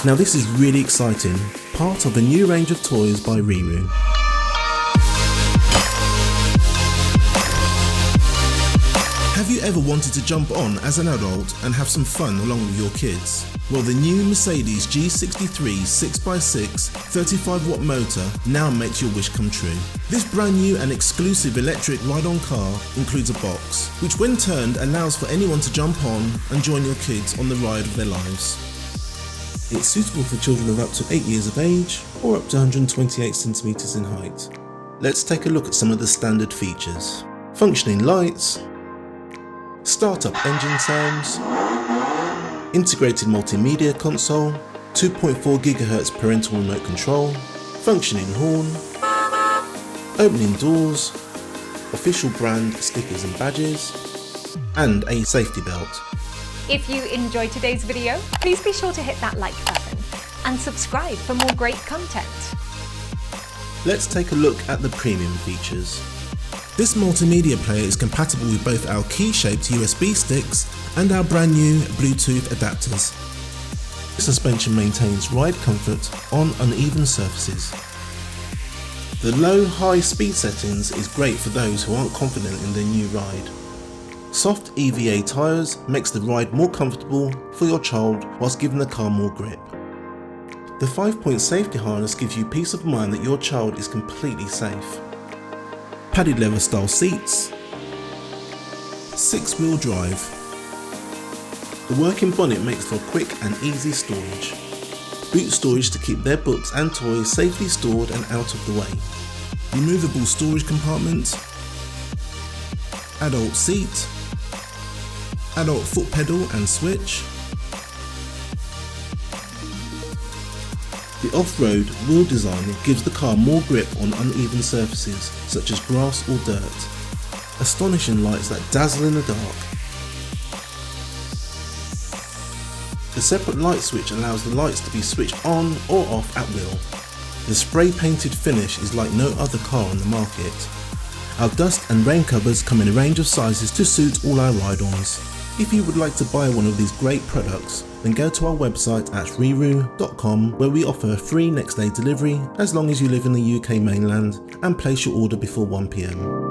Now this is really exciting, part of a new range of toys by RiiRoo. Have you ever wanted to jump on as an adult and have some fun along with your kids? Well, the new Mercedes G63 6x6 35-watt motor now makes your wish come true. This brand new and exclusive electric ride-on car includes a box, which when turned allows for anyone to jump on and join your kids on the ride of their lives. It's suitable for children of up to 8 years of age or up to 128 centimeters in height. Let's take a look at some of the standard features. Functioning lights, startup engine sounds, integrated multimedia console, 2.4 GHz parental remote control, functioning horn, opening doors, official brand stickers and badges, and a safety belt. If you enjoyed today's video, please be sure to hit that like button and subscribe for more great content. Let's take a look at the premium features. This multimedia player is compatible with both our key-shaped USB sticks and our brand new Bluetooth adapters. The suspension maintains ride comfort on uneven surfaces. The low-high speed settings is great for those who aren't confident in their new ride. Soft EVA tyres makes the ride more comfortable for your child whilst giving the car more grip. The 5-point safety harness gives you peace of mind that your child is completely safe. Padded leather style seats, 6-wheel drive. The working bonnet makes for quick and easy storage. Boot storage to keep their books and toys safely stored and out of the way. Removable storage compartment, adult seat, adult foot pedal and switch. The off-road wheel design gives the car more grip on uneven surfaces such as grass or dirt. Astonishing lights that dazzle in the dark. The separate light switch allows the lights to be switched on or off at will. The spray painted finish is like no other car on the market. Our dust and rain covers come in a range of sizes to suit all our ride-ons. If you would like to buy one of these great products, then go to our website at RiiRoo.com, where we offer free next day delivery as long as you live in the UK mainland and place your order before 1 PM.